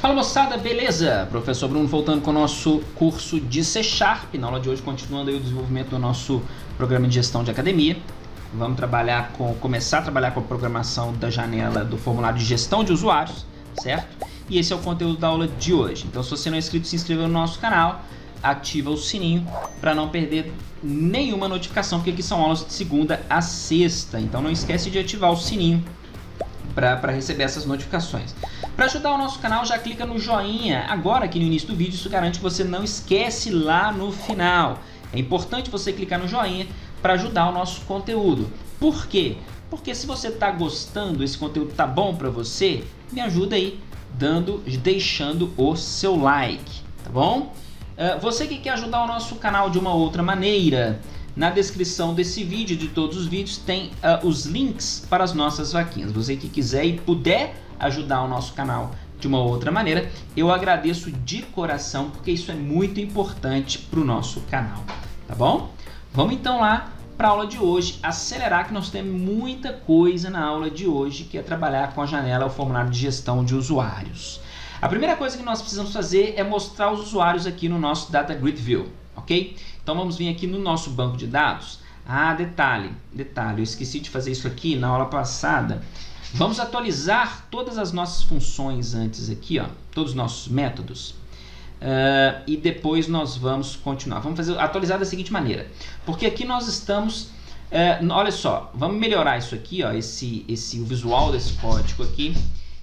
Fala moçada, beleza? Professor Bruno voltando com o nosso curso de C#. Na aula de hoje, continuando aí o desenvolvimento do nosso programa de gestão de academia. Vamos começar a trabalhar com a programação da janela do formulário de gestão de usuários, certo? E esse é o conteúdo da aula de hoje. Então, se você não é inscrito, se inscreva no nosso canal, ativa o sininho para não perder nenhuma notificação, porque aqui são aulas de segunda a sexta. Então, não esquece de ativar o sininho para receber essas notificações. Para ajudar o nosso canal, já clica no joinha agora aqui no início do vídeo, isso garante que você não esquece lá no final. É importante você clicar no joinha para ajudar o nosso conteúdo. Por quê? Porque se você está gostando, esse conteúdo tá bom para você, me ajuda aí deixando o seu like, tá bom? Você que quer ajudar o nosso canal de uma outra maneira, na descrição desse vídeo e de todos os vídeos tem os links para as nossas vaquinhas. Você que quiser e puder ajudar o nosso canal de uma outra maneira, eu agradeço de coração, porque isso é muito importante para o nosso canal, tá bom? Vamos então lá para a aula de hoje, acelerar que nós temos muita coisa na aula de hoje, que é trabalhar com a janela, o formulário de gestão de usuários. A primeira coisa que nós precisamos fazer é mostrar os usuários aqui no nosso Data Grid View, ok? Então vamos vir aqui no nosso banco de dados. Detalhe, eu esqueci de fazer isso aqui na aula passada. Vamos atualizar todas as nossas funções antes aqui, ó, todos os nossos métodos. E depois nós vamos continuar. Vamos atualizar da seguinte maneira. Porque aqui nós estamos... olha só, vamos melhorar isso aqui, ó, o visual desse código aqui.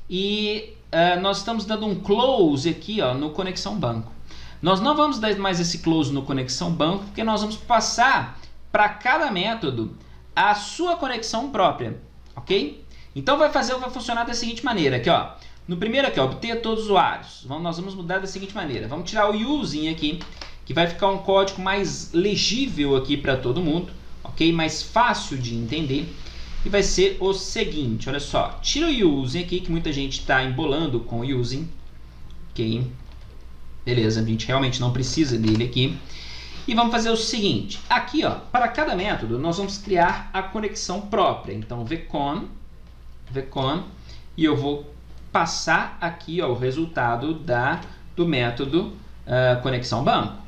E nós estamos dando um close aqui, ó, no Conexão Banco. Nós não vamos dar mais esse close no Conexão Banco, porque nós vamos passar para cada método a sua conexão própria, ok? Então vai funcionar da seguinte maneira, aqui ó, no primeiro aqui, ó, obter todos os usuários, nós vamos mudar da seguinte maneira, vamos tirar o using aqui, que vai ficar um código mais legível aqui para todo mundo, ok? Mais fácil de entender, e vai ser o seguinte, olha só, tira o using aqui, que muita gente está embolando com o using, ok? Beleza, a gente realmente não precisa dele aqui. E vamos fazer o seguinte, aqui ó, para cada método nós vamos criar a conexão própria. Então vcon, e eu vou passar aqui ó, o resultado do método conexão banco.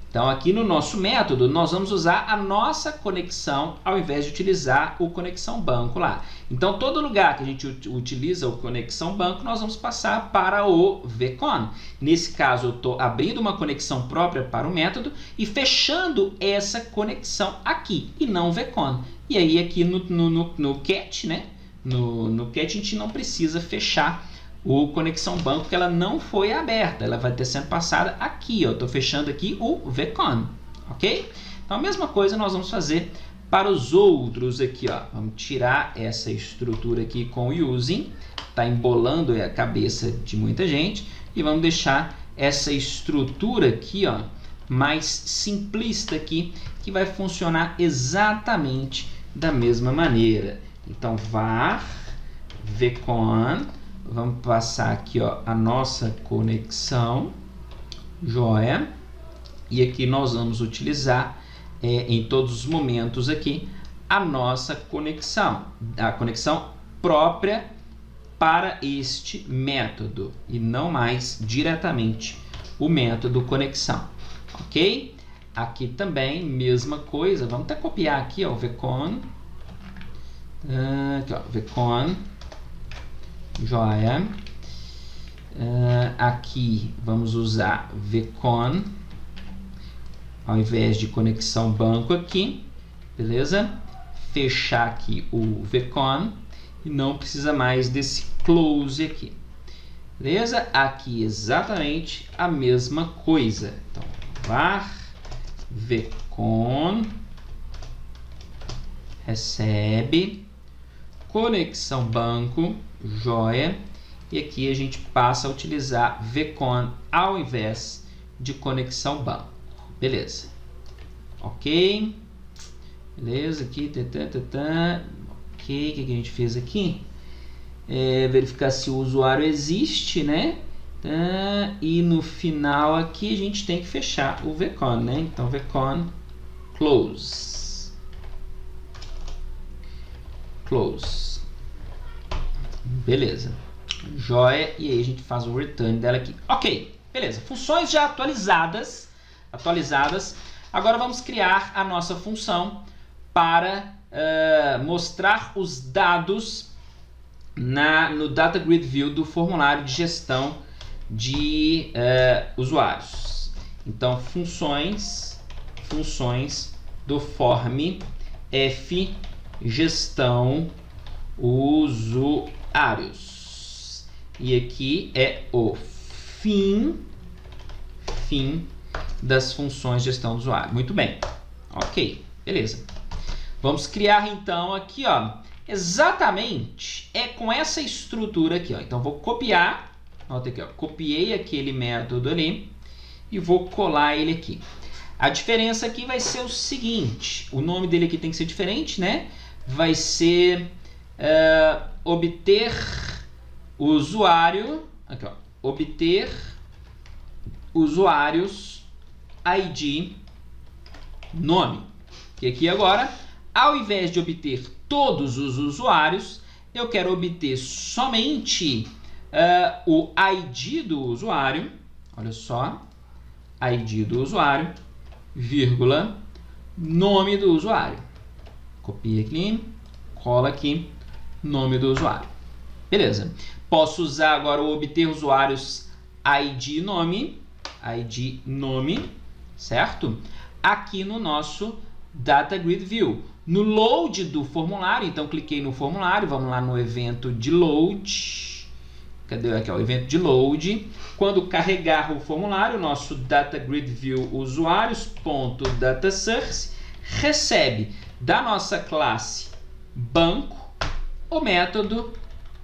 Então aqui no nosso método nós vamos usar a nossa conexão ao invés de utilizar o conexão banco lá. Então todo lugar que a gente utiliza o conexão banco nós vamos passar para o vcon. Nesse caso eu estou abrindo uma conexão própria para o método e fechando essa conexão aqui e não vcon. E aí aqui no cat, né? No cat a gente não precisa fechar o conexão banco, porque ela não foi aberta, ela vai ter sendo passada aqui, eu estou fechando aqui o vcon, ok? Então a mesma coisa nós vamos fazer para os outros aqui, ó. Vamos tirar essa estrutura aqui com o using, está embolando a cabeça de muita gente, e vamos deixar essa estrutura aqui, ó, mais simplista aqui, que vai funcionar exatamente da mesma maneira. Então var vcon, vamos passar aqui ó, a nossa conexão, joia, e aqui nós vamos utilizar em todos os momentos aqui a nossa conexão, a conexão própria para este método e não mais diretamente o método conexão, ok? Aqui também mesma coisa, vamos até copiar aqui ó, o vcon, aqui ó, vcon, joia. Aqui vamos usar vcon ao invés de conexão banco aqui, beleza? Fechar aqui o vcon e não precisa mais desse close aqui, beleza? Aqui exatamente a mesma coisa. Então var vcon recebe conexão banco, joia, e aqui a gente passa a utilizar vcon ao invés de conexão banco, beleza, ok, beleza, aqui, ok, o que a gente fez aqui? Verificar se o usuário existe, né, e no final aqui a gente tem que fechar o vcon, né, então vcon close, beleza. Joia, e aí a gente faz o return dela aqui. Ok, beleza. Funções já atualizadas. Agora vamos criar a nossa função para mostrar os dados no Data Grid View do formulário de gestão de usuários. Então, funções do form f gestão usuários. E aqui é o fim das funções de gestão do usuário. Muito bem. Ok, beleza. Vamos criar então aqui, ó, exatamente com essa estrutura aqui, ó. Então vou copiar, nota aqui, ó, copiei aquele método ali e vou colar ele aqui. A diferença aqui vai ser o seguinte, o nome dele aqui tem que ser diferente, né? Vai ser obter usuário, aqui, ó, obter usuários ID nome. Que aqui agora, ao invés de obter todos os usuários, eu quero obter somente o ID do usuário. Olha só, ID do usuário, vírgula, nome do usuário. Copia aqui, cola aqui, nome do usuário. Beleza. Posso usar agora o obter usuários ID nome, certo? Aqui no nosso Data Grid View. No load do formulário, então cliquei no formulário, vamos lá no evento de load. Cadê aqui, ó, o evento de load. Quando carregar o formulário, o nosso Data Grid View usuários.datasource recebe da nossa classe banco o método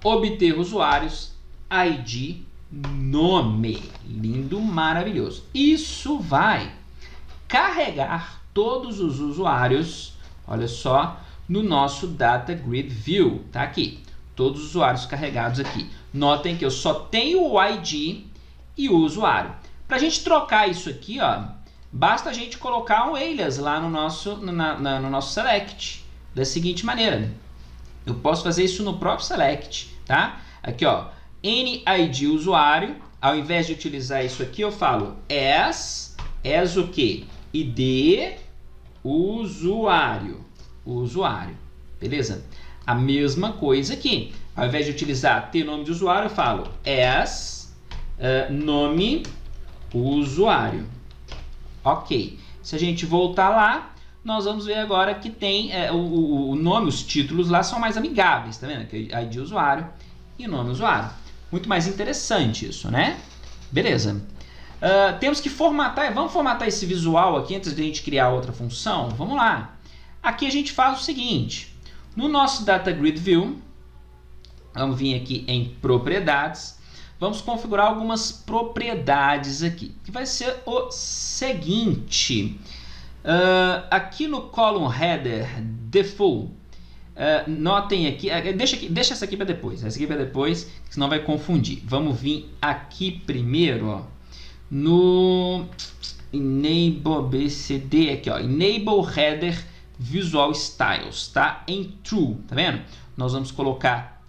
obter usuários ID nome. Lindo, maravilhoso. Isso vai carregar todos os usuários, olha só, no nosso Data Grid View. Tá aqui, todos os usuários carregados aqui. Notem que eu só tenho o ID e o usuário. Para a gente trocar isso aqui, ó, basta a gente colocar um alias lá no nosso, no nosso select. Da seguinte maneira, eu posso fazer isso no próprio select, tá? Aqui, ó, NID usuário, ao invés de utilizar isso aqui, eu falo as o quê? ID usuário, beleza? A mesma coisa aqui, ao invés de utilizar t nome de usuário, eu falo as nome usuário. Ok, se a gente voltar lá, nós vamos ver agora que tem o nome, os títulos lá são mais amigáveis, tá vendo? Que é ID usuário e nome usuário. Muito mais interessante isso, né? Beleza. Temos que formatar, vamos formatar esse visual aqui antes de a gente criar outra função? Vamos lá. Aqui a gente faz o seguinte, no nosso Data Grid View, vamos vir aqui em propriedades, vamos configurar algumas propriedades aqui, que vai ser o seguinte, aqui no column header default, notem aqui, deixa essa aqui para depois, senão vai confundir. Vamos vir aqui primeiro, ó, no enable BCD aqui, ó, enable header visual styles, tá? Em true, tá vendo? Nós vamos colocar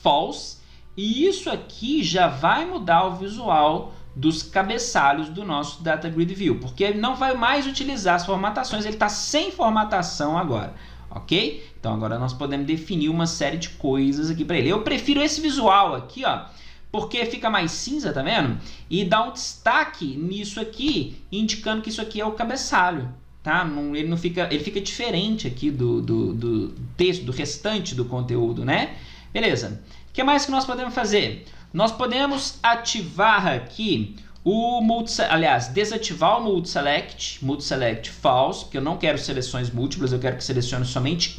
false e isso aqui já vai mudar o visual dos cabeçalhos do nosso Data Grid View, porque ele não vai mais utilizar as formatações, ele está sem formatação agora, ok? Então agora nós podemos definir uma série de coisas aqui para ele. Eu prefiro esse visual aqui, ó, porque fica mais cinza, tá vendo? E dá um destaque nisso aqui, indicando que isso aqui é o cabeçalho, tá? Ele fica diferente aqui do texto, do restante do conteúdo, né? Beleza. O que mais que nós podemos fazer? Nós podemos ativar aqui desativar o multiselect false, porque eu não quero seleções múltiplas, eu quero que selecione somente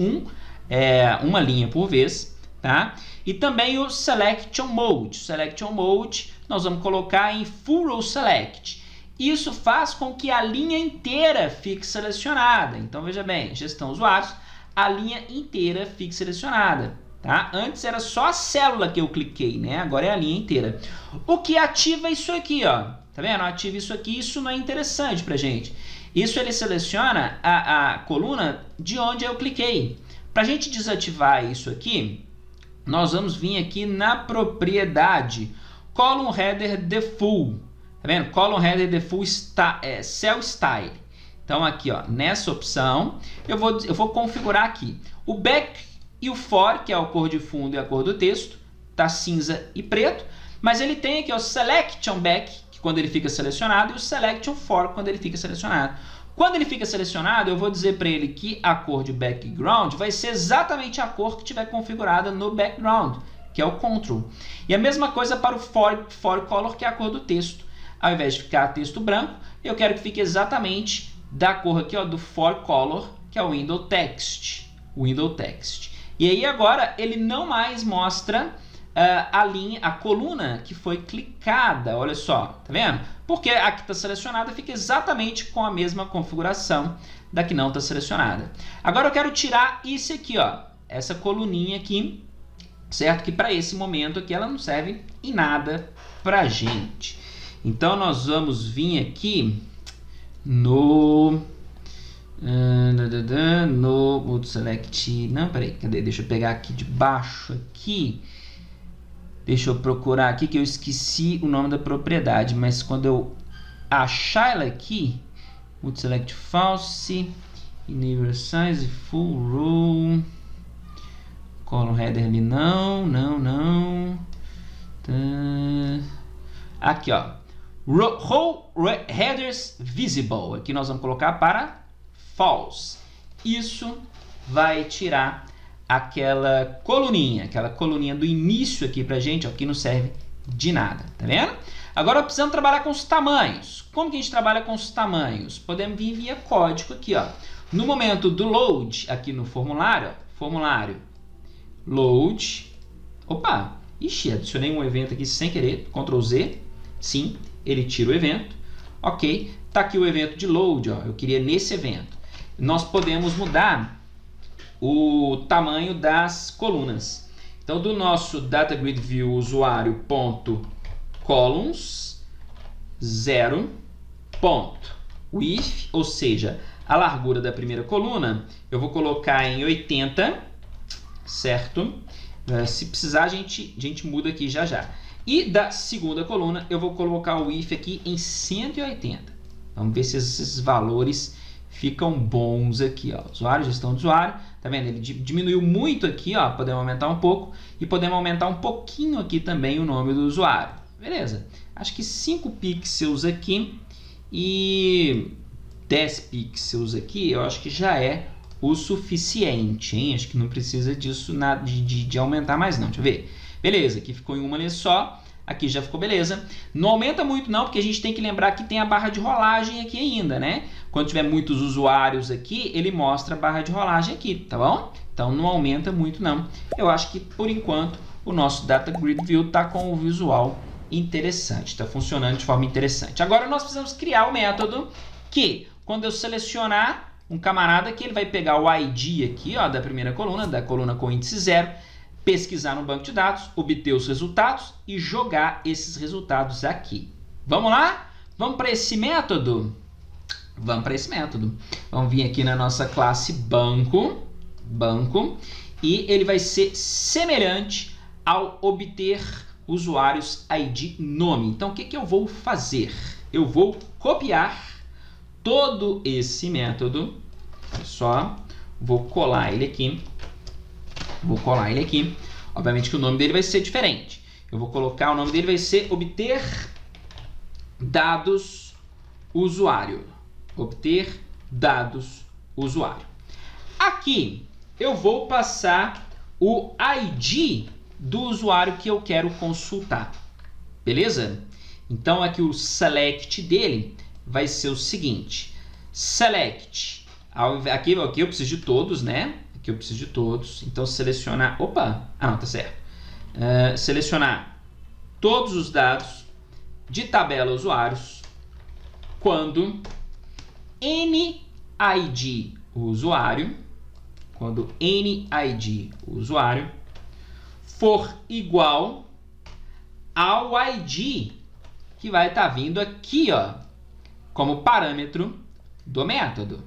uma linha por vez, tá? E também o Selection Mode. Selection Mode nós vamos colocar em Full Row Select. Isso faz com que a linha inteira fique selecionada. Então veja bem, gestão usuários, a linha inteira fique selecionada. Tá? Antes era só a célula que eu cliquei, né? Agora é a linha inteira. O que ativa isso aqui, ó. Tá vendo? Ativa isso aqui, isso não é interessante pra gente. Isso ele seleciona a coluna de onde eu cliquei. Pra gente desativar isso aqui, nós vamos vir aqui na propriedade column header default. Tá vendo? Column header default cell style. Então aqui, ó, nessa opção, eu vou configurar aqui o back e o for, que é a cor de fundo e a cor do texto, tá cinza e preto, mas ele tem aqui o selection back, que quando ele fica selecionado, e o selection for, quando ele fica selecionado. Quando ele fica selecionado, eu vou dizer para ele que a cor de background vai ser exatamente a cor que tiver configurada no background, que é o control. E a mesma coisa para o for color, que é a cor do texto. Ao invés de ficar texto branco, eu quero que fique exatamente da cor aqui, ó, do for color, que é o window text. E aí agora ele não mais mostra a linha, a coluna que foi clicada, olha só, tá vendo? Porque a que está selecionada fica exatamente com a mesma configuração da que não está selecionada. Agora eu quero tirar isso aqui, ó, essa coluninha aqui, certo? Que para esse momento aqui ela não serve em nada pra gente. Então nós vamos vir aqui no select, não, peraí, cadê? Deixa eu pegar aqui de baixo aqui. Deixa eu procurar aqui que eu esqueci o nome da propriedade, mas quando eu achar ela aqui, select false, enable size, full row, column header ali, não. Aqui, ó, row headers visible, aqui nós vamos colocar para false. Isso vai tirar aquela coluninha do início aqui pra gente, ó, que não serve de nada, tá vendo? Agora precisamos trabalhar com os tamanhos. Como que a gente trabalha com os tamanhos? Podemos vir via código aqui, ó. No momento do load, aqui no formulário, load, opa, ixi, adicionei um evento aqui sem querer, Ctrl Z, sim, ele tira o evento, ok, tá aqui o evento de load, ó, eu queria nesse evento. Nós podemos mudar o tamanho das colunas. Então, do nosso data grid view usuário .columns 0 width, ou seja, a largura da primeira coluna, eu vou colocar em 80, certo? Se precisar, a gente muda aqui já. E da segunda coluna, eu vou colocar o width aqui em 180. Vamos ver se esses valores ficam bons aqui, ó. Usuário, gestão de usuário, tá vendo? Ele diminuiu muito aqui, ó. Podemos aumentar um pouco e podemos aumentar um pouquinho aqui também o nome do usuário. Beleza? Acho que 5 pixels aqui e 10 pixels aqui, eu acho que já é o suficiente, hein? Acho que não precisa disso de aumentar mais não. Deixa eu ver. Beleza, aqui ficou em uma linha só. Aqui já ficou beleza. Não aumenta muito não, porque a gente tem que lembrar que tem a barra de rolagem aqui ainda, né? Quando tiver muitos usuários aqui, ele mostra a barra de rolagem aqui, tá bom? Então não aumenta muito não. Eu acho que por enquanto o nosso Data Grid View tá com o visual interessante, está funcionando de forma interessante. Agora nós precisamos criar o método que, quando eu selecionar um camarada aqui, ele vai pegar o ID aqui, ó, da primeira coluna, da coluna com índice 0, pesquisar no banco de dados, obter os resultados e jogar esses resultados aqui. Vamos lá? Vamos para esse método? Vamos para esse método. Vamos vir aqui na nossa classe banco, e ele vai ser semelhante ao obter usuários ID nome. Então, o que eu vou fazer? Eu vou copiar todo esse método, só vou colar ele aqui. Obviamente que o nome dele vai ser diferente. Eu vou colocar, o nome dele vai ser obter dados usuário. Obter dados usuário. Aqui eu vou passar o ID do usuário que eu quero consultar. Beleza? Então aqui o select dele vai ser o seguinte. Select. Aqui eu preciso de todos, né? Aqui eu preciso de todos. Então selecionar... Opa! Ah, não, tá certo. Selecionar todos os dados de tabela usuários quando NID usuário, for igual ao ID que vai estar vindo aqui, ó, como parâmetro do método.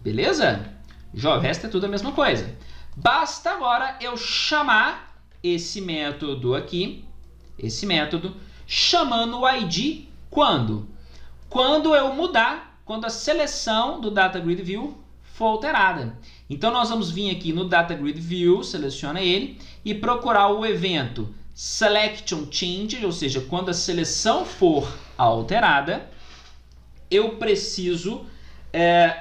Beleza? O resto é tudo a mesma coisa. Basta agora eu chamar esse método aqui, chamando o ID quando? Quando eu mudar, quando a seleção do Data Grid View for alterada. Então nós vamos vir aqui no Data Grid View, seleciona ele, e procurar o evento Selection Change, ou seja, quando a seleção for alterada, eu preciso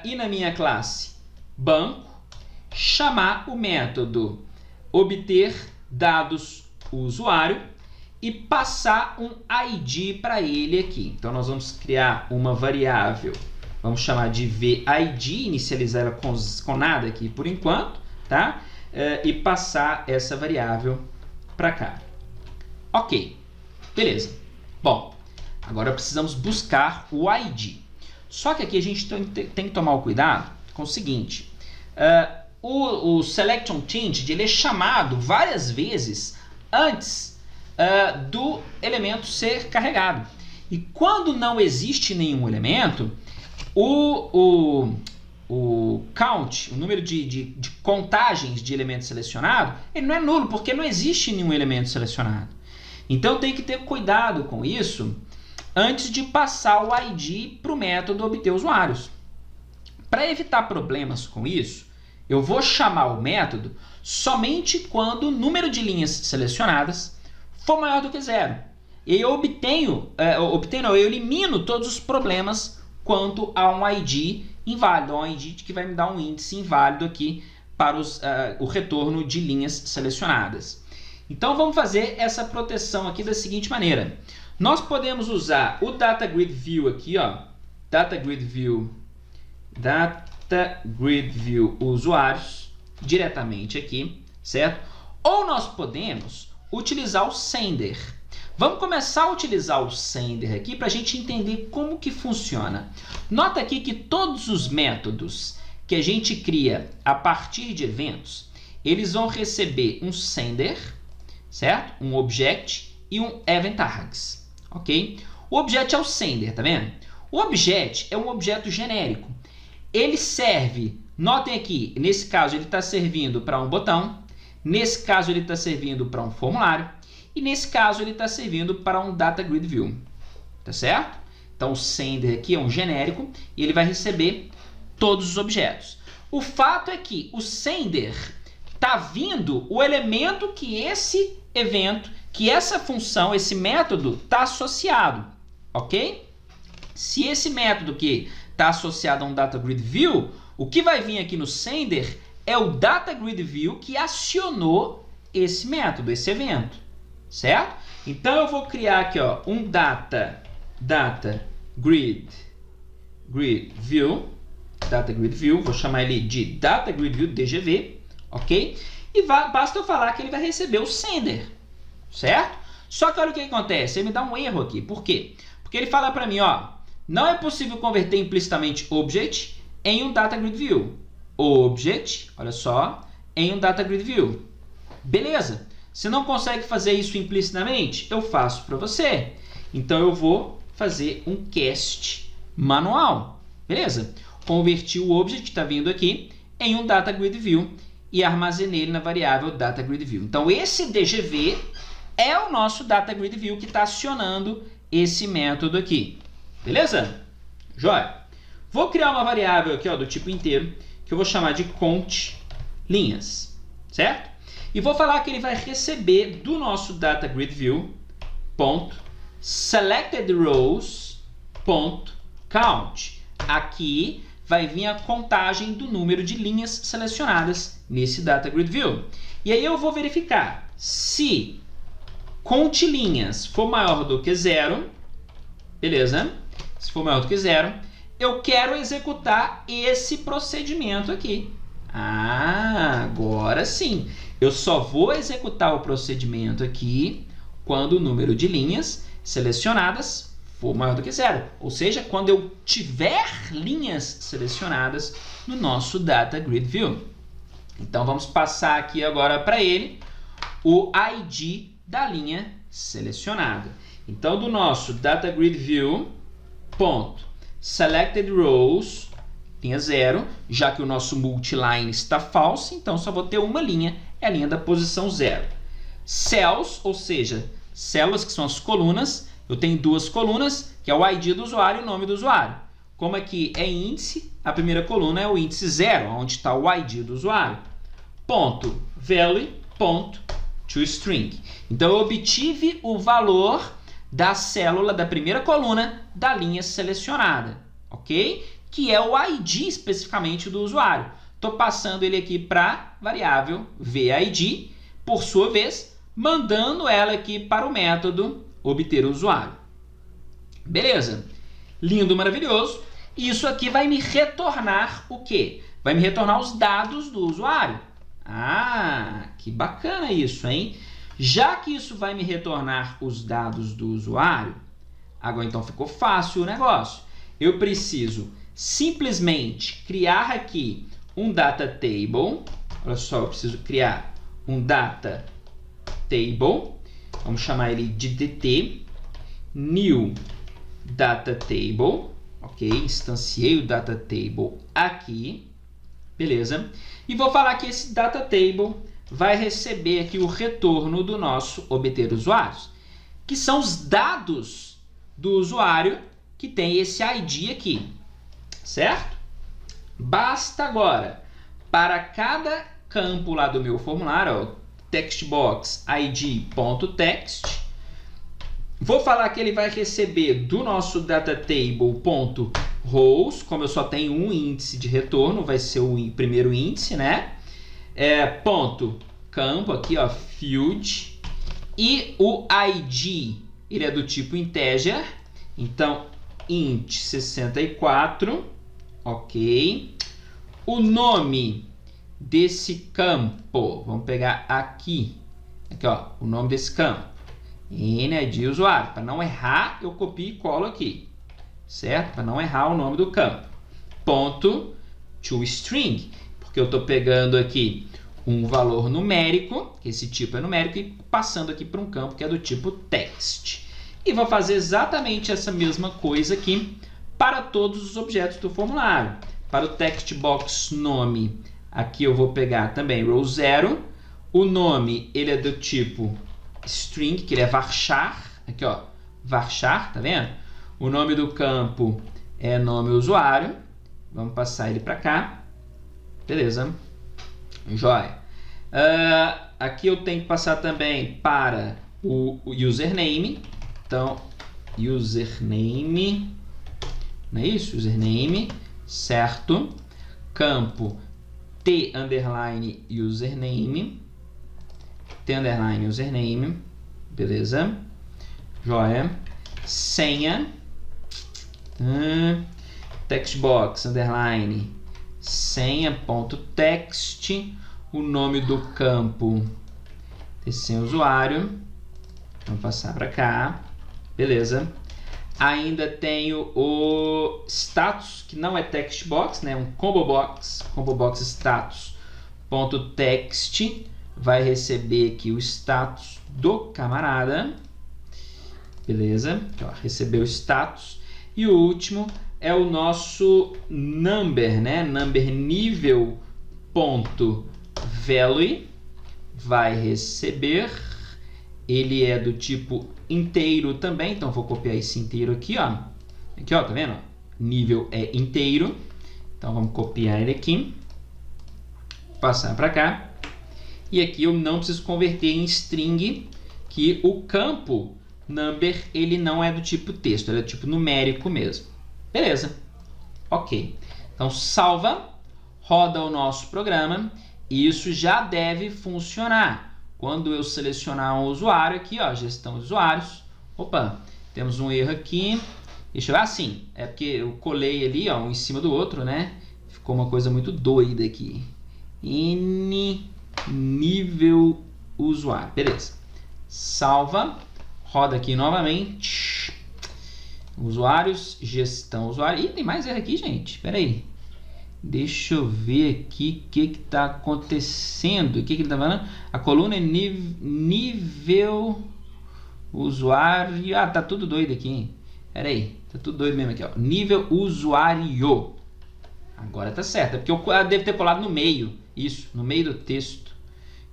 ir na minha classe banco, chamar o método obter dados usuário e passar um ID para ele aqui. Então nós vamos criar uma variável, vamos chamar de VID, inicializar ela com nada aqui por enquanto, tá? E passar essa variável para cá. Ok, beleza. Bom, agora precisamos buscar o ID. Só que aqui a gente tem que tomar o cuidado com o seguinte, o Selection Change ele é chamado várias vezes antes do elemento ser carregado. E quando não existe nenhum elemento, o count, o número de contagens de elementos selecionados, ele não é nulo, porque não existe nenhum elemento selecionado. Então tem que ter cuidado com isso antes de passar o ID para o método obter usuários. Para evitar problemas com isso, eu vou chamar o método somente quando o número de linhas selecionadas for maior do que 0. E eu eu elimino todos os problemas quanto a um ID inválido, um ID que vai me dar um índice inválido aqui para o retorno de linhas selecionadas. Então vamos fazer essa proteção aqui da seguinte maneira. Nós podemos usar o Data Grid View aqui, ó, Data Grid View usuários, diretamente aqui, certo? Ou nós podemos utilizar o Sender. Vamos começar a utilizar o Sender aqui para a gente entender como que funciona. Nota aqui que todos os métodos que a gente cria a partir de eventos, eles vão receber um Sender, certo? Um Object e um Event Args, ok? O Object é o Sender, tá vendo? O Object é um objeto genérico. Ele serve, notem aqui, nesse caso ele está servindo para um botão, nesse caso ele está servindo para um formulário, e nesse caso ele está servindo para um Data Grid View, tá certo? Então o Sender aqui é um genérico e ele vai receber todos os objetos. O fato é que o Sender está vindo o elemento que esse evento, que essa função, esse método está associado, ok? Se esse método que está associado a um Data Grid View, o que vai vir aqui no Sender é o Data Grid View que acionou esse método, esse evento, certo? Então eu vou criar aqui, ó, um Data Grid View, vou chamar ele de Data Grid View DGV, ok? E basta eu falar que ele vai receber o Sender, certo? Só que olha o que acontece, ele me dá um erro aqui. Por quê? Porque ele fala para mim, ó, não é possível converter implicitamente Object em um Data Grid View. Object, olha só, em um Data Grid View. Beleza. Se não consegue fazer isso implicitamente, eu faço para você. Então eu vou fazer um cast manual. Beleza? Converti o Object que está vindo aqui em um Data Grid View e armazenei ele na variável Data Grid View. Então esse DGV é o nosso Data Grid View que está acionando esse método aqui. Beleza? Jóia. Vou criar uma variável aqui, ó, do tipo inteiro, que eu vou chamar de count linhas, certo? E vou falar que ele vai receber do nosso Data Grid View .selectedRows.count. Aqui vai vir a contagem do número de linhas selecionadas nesse Data Grid View. E aí eu vou verificar se count linhas for maior do que 0, beleza? Se for maior do que 0, eu quero executar esse procedimento aqui. Agora sim. Eu só vou executar o procedimento aqui quando o número de linhas selecionadas for maior do que 0. Ou seja, quando eu tiver linhas selecionadas no nosso Data Grid View. Então vamos passar aqui agora para ele o ID da linha selecionada. Então do nosso Data Grid View .selectedRows, linha 0, já que o nosso multiline está falso, então só vou ter uma linha, é a linha da posição 0. cells, ou seja, células que são as colunas. Eu tenho duas colunas, que é o ID do usuário e o nome do usuário. Como aqui é índice, a primeira coluna é o índice 0, onde está o ID do usuário. Ponto value, ponto toString. Então, eu obtive o valor da célula da primeira coluna da linha selecionada, ok? Que é o ID especificamente do usuário. Estou passando ele aqui para a variável VID, por sua vez, mandando ela aqui para o método obter o usuário. Beleza? Lindo, maravilhoso. Isso aqui vai me retornar o quê? Vai me retornar os dados do usuário. Ah, que bacana isso, hein? Já que isso vai me retornar os dados do usuário, agora então ficou fácil o negócio. Eu preciso simplesmente criar aqui um data table. Olha só, eu preciso criar um data table. Vamos chamar ele de DT. New data table. Ok, instanciei o data table aqui. Beleza? E vou falar que esse data table vai receber aqui o retorno do nosso obter usuários, que são os dados do usuário que tem esse ID aqui, certo? Basta agora, para cada campo lá do meu formulário, ó, textbox id.text, vou falar que ele vai receber do nosso data table ponto rows, como eu só tenho um índice de retorno, vai ser o primeiro índice, né? Ponto campo aqui, ó, field, e o ID, ele é do tipo integer, então int 64, ok. O nome desse campo, vamos pegar aqui, ó, o nome desse campo, NID usuário, para não errar, eu copio e colo aqui, certo? Para não errar o nome do campo, ponto toString, porque eu estou pegando aqui um valor numérico, que esse tipo é numérico, e passando aqui para um campo que é do tipo text. E vou fazer exatamente essa mesma coisa aqui para todos os objetos do formulário. Para o textbox nome, aqui eu vou pegar também row 0. O nome, ele é do tipo string, que ele é varchar. Aqui, ó, varchar, tá vendo? O nome do campo é nome usuário. Vamos passar ele para cá. Beleza? Joia. Aqui eu tenho que passar também para o username. Então, username, não é isso? Username, certo? Campo t underline username. T underline username. Beleza? Joia. Senha. Textbox underline senha.text, o nome do campo sem usuário, vamos passar para cá, beleza. Ainda tenho o status, que não é textbox, né? Um combo box status.text, vai receber aqui o status do camarada, beleza, ó, recebeu o status. E o último é o nosso number, né? Number nível ponto value, vai receber, ele é do tipo inteiro também, então vou copiar esse inteiro aqui, ó. Aqui, ó, tá vendo? Nível é inteiro, então vamos copiar ele aqui, passar para cá. E aqui eu não preciso converter em string, que o campo number, ele não é do tipo texto, ele é do tipo numérico mesmo. Beleza, ok. Então, salva, roda o nosso programa e isso já deve funcionar. Quando eu selecionar um usuário aqui, ó, gestão de usuários, opa, temos um erro aqui. Deixa eu ver, assim, é porque eu colei ali, ó, um em cima do outro, né? Ficou uma coisa muito doida aqui. N nível usuário, beleza. Salva, roda aqui novamente. Usuários, gestão usuário. Ih, tem mais erro aqui, gente. Espera aí. Deixa eu ver aqui o que está acontecendo. O que ele está falando? A coluna é nível usuário. Ah, tá tudo doido aqui. Espera aí. Tá tudo doido mesmo aqui, ó. Nível usuário. Agora tá certo. É porque eu devo ter colado no meio. Isso, no meio do texto.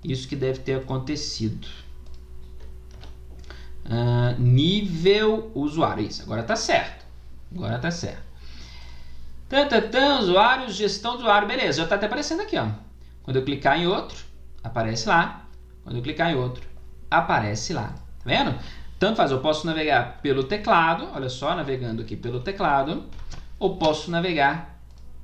Isso que deve ter acontecido. nível usuário. Isso, agora tá certo. Agora tá certo. Usuários, gestão do usuário. Beleza, já tá até aparecendo aqui, ó. Quando eu clicar em outro, aparece lá. Quando eu clicar em outro, aparece lá. Tá vendo? Tanto faz, eu posso navegar pelo teclado. Olha só, navegando aqui pelo teclado. Ou posso navegar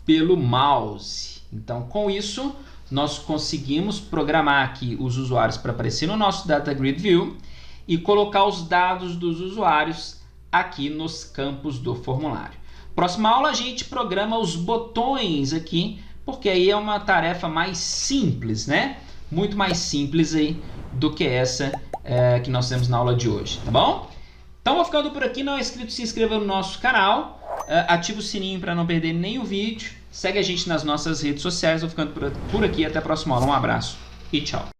pelo mouse. Então, com isso, nós conseguimos programar aqui os usuários para aparecer no nosso Data Grid View e colocar os dados dos usuários aqui nos campos do formulário. Próxima aula a gente programa os botões aqui, porque aí é uma tarefa mais simples, né? Muito mais simples aí do que essa que nós temos na aula de hoje, tá bom? Então vou ficando por aqui, não é inscrito, se inscreva no nosso canal, ativa o sininho para não perder nenhum vídeo, segue a gente nas nossas redes sociais, vou ficando por aqui, até a próxima aula, um abraço e tchau!